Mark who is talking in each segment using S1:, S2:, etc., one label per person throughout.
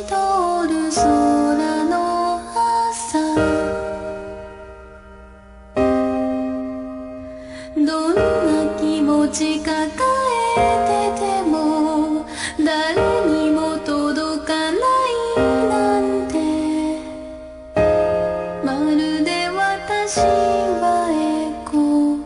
S1: 通る空の朝、どんな気持ち抱えてても誰にも届かないなんて、まるで私はエコー、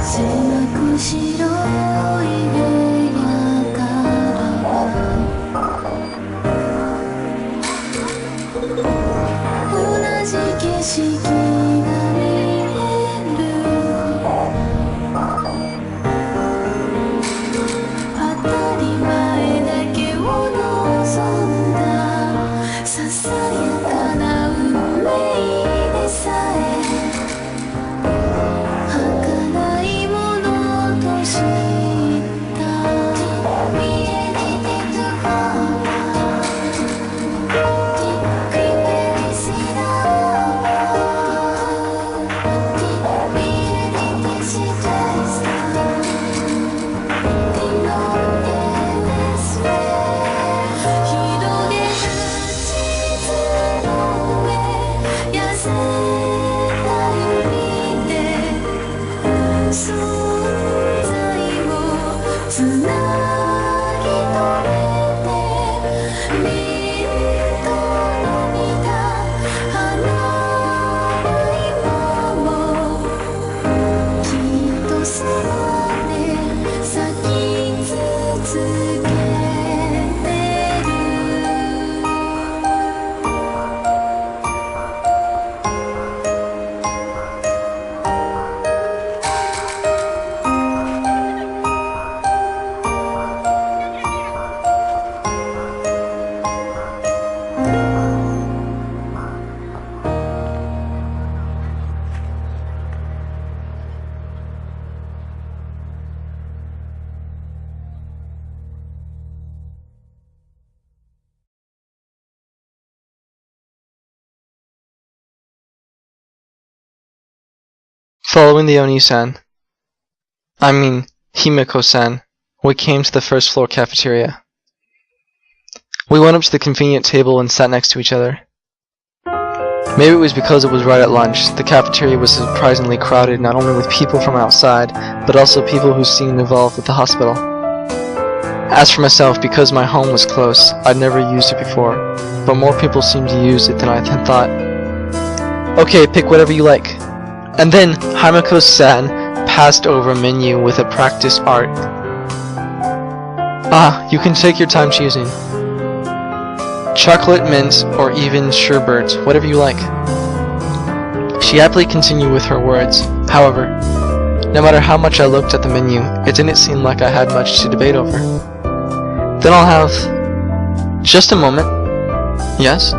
S1: 狭く白い部屋から同じ景色が見える、当たり前だけを望んだささやかな運命でさえ儚いものと知った。見えてて存在をつなぎ止めて、みんと飲みた花の芋もきっとそばで咲き続けてる。
S2: Following the Oni-san, Himeko-san, we came to the first floor cafeteria. We went up to the convenient table and sat next to each other. Maybe it was because it was right at lunch. The cafeteria was surprisingly crowded, not only with people from outside, but also people who seemed involved with the hospital. As for myself, because my home was close, I'd never used it before, but more people seemed to use it than I had thought. Okay, pick whatever you like. And then Himeko-san passed over a menu with a practiced art. You can take your time choosing. Chocolate, mint, or even sherbet, whatever you like. She happily continued with her words. However, no matter how much I looked at the menu, it didn't seem like I had much to debate over. Then I'll have... Just a moment. Yes?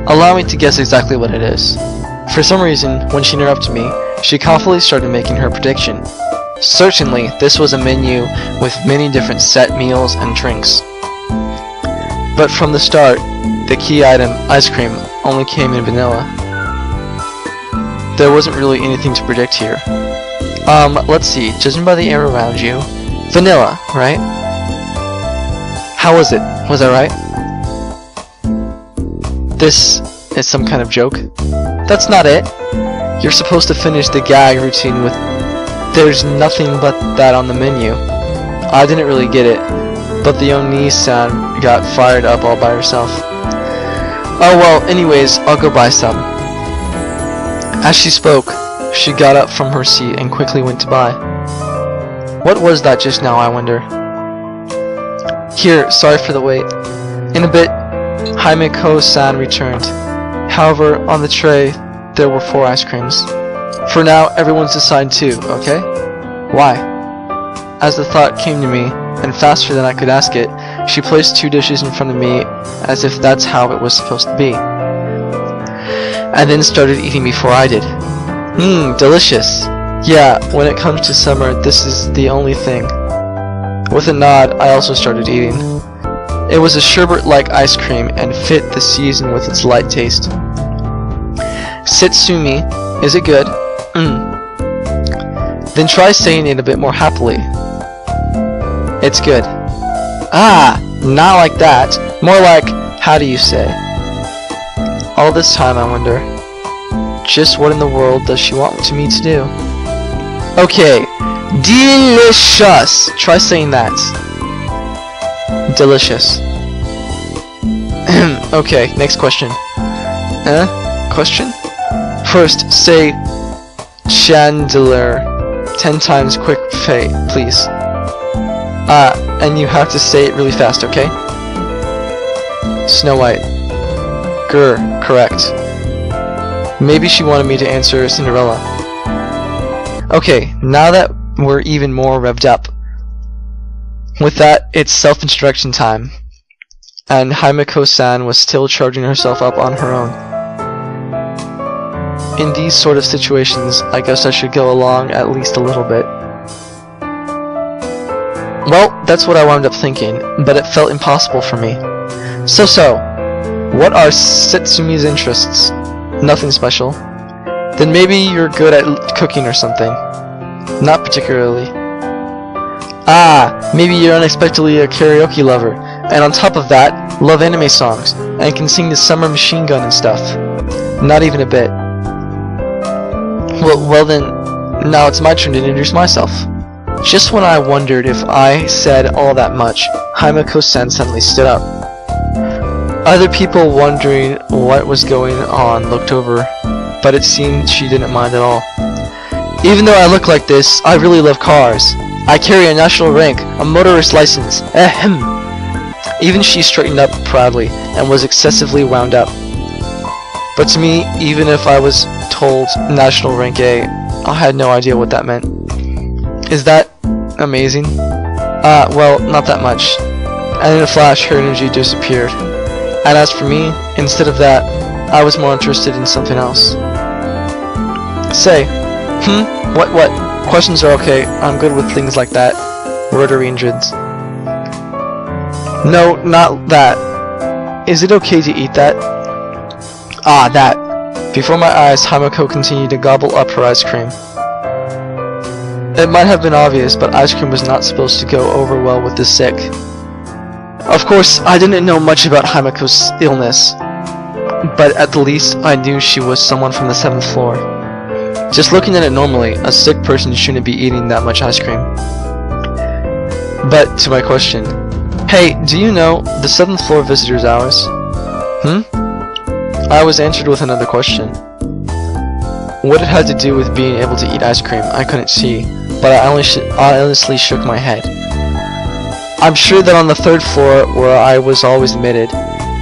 S2: Allow me to guess exactly what it is. For some reason, when she interrupted me, she confidently started making her prediction. Certainly, this was a menu with many different set meals and drinks. But from the start, the key item, ice cream, only came in vanilla. There wasn't really anything to predict here. Let's see, judging by the air around you, vanilla, right? How was it? Was I right? This is some kind of joke? That's not it. You're supposed to finish the gag routine with "There's nothing but that on the menu." I didn't really get it, but the Oni-san got fired up all by herself. Oh well, anyways, I'll go buy some. As she spoke, she got up from her seat and quickly went to buy. What was that just now, I wonder? Here, sorry for the wait. In a bit, Himeko-san returned. However, on the tray, there were 4 ice creams. For now, everyone's assigned 2, okay? Why? As the thought came to me, and faster than I could ask it, she placed 2 dishes in front of me as if that's how it was supposed to be. And then started eating before I did. Delicious. Yeah, when it comes to summer, this is the only thing. With a nod, I also started eating. It was a sherbet-like ice cream and fit the season with its light taste. Setsumi, is it good? Then try saying it a bit more happily. It's good. Ah, not like that. More like, how do you say? All this time I wonder, just what in the world does she want me to do? Okay, delicious. Try saying that. Delicious. Okay, next question. Question? First, say chandelier 10 times quick, please. And you have to say it really fast, okay? Snow White. Grr, correct. Maybe she wanted me to answer Cinderella. Okay, now that we're even more revved up. With that, it's self-instruction time. And Himeko-san was still charging herself up on her own. In these sort of situations, I guess I should go along at least a little bit. Well, that's what I wound up thinking, but it felt impossible for me. So, what are Setsumi's interests? Nothing special. Then maybe you're good at cooking or something. Not particularly. Ah, maybe you're unexpectedly a karaoke lover, and on top of that, love anime songs, and can sing the Summer Machine Gun and stuff. Not even a bit. Well then, now it's my turn to introduce myself. Just when I wondered if I said all that much, Himeko-san suddenly stood up. Other people wondering what was going on looked over, but it seemed she didn't mind at all. Even though I look like this, I really love cars. I carry a national rank, a motorist license. Ahem. Even she straightened up proudly and was excessively wound up. But to me, even if I was told national rank A, I had no idea what that meant. Is that amazing? Well, not that much. And in a flash, her energy disappeared. And as for me, instead of that, I was more interested in something else. Say, what? Questions are okay. I'm good with things like that. Rhododendrons. No, not that. Is it okay to eat that? Ah, that. Before my eyes, Himeko continued to gobble up her ice cream. It might have been obvious, but ice cream was not supposed to go over well with the sick. Of course, I didn't know much about Himeko's illness, but at the least, I knew she was someone from the 7th floor. Just looking at it normally, a sick person shouldn't be eating that much ice cream. But to my question, hey, do you know the 7th floor visitors' hours? I was answered with another question. What it had to do with being able to eat ice cream, I couldn't see, but I honestly shook my head. I'm sure that on the 3rd floor, where I was always admitted,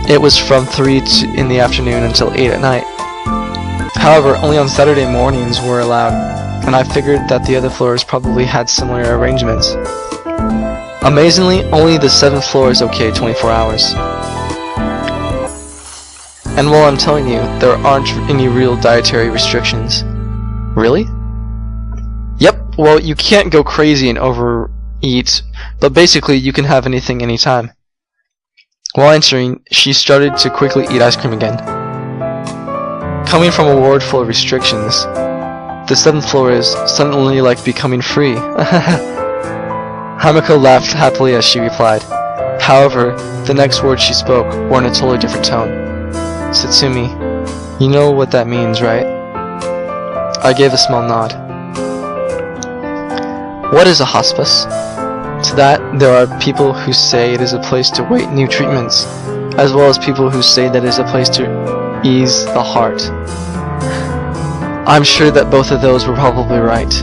S2: it was from 3 in the afternoon until 8 at night. However, only on Saturday mornings were allowed, and I figured that the other floors probably had similar arrangements. Amazingly, only the 7th floor is okay 24 hours. And while I'm telling you, there aren't any real dietary restrictions. Really? Yep, well, you can't go crazy and overeat, but basically you can have anything anytime. While answering, she started to quickly eat ice cream again. Coming from a ward full of restrictions, the 7th floor is suddenly like becoming free. Himeko laughed happily as she replied. However, the next words she spoke were in a totally different tone. Setsumi, you know what that means, right? I gave a small nod. What is a hospice? To that, there are people who say it is a place to wait new treatments, as well as people who say that it is a place to ease the heart. I'm sure that both of those were probably right.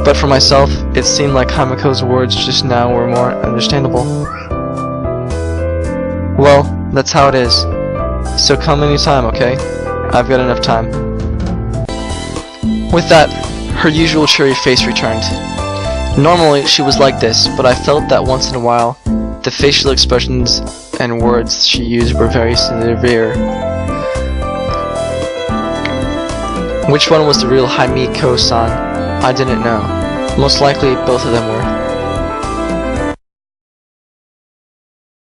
S2: But for myself, it seemed like Himeko's words just now were more understandable. Well, that's how it is. So come anytime, okay? I've got enough time. With that, her usual cheery face returned. Normally, she was like this, but I felt that once in a while, the facial expressions and words she used were very severe. Which one was the real Himeko-san? I didn't know. Most likely, both of them were.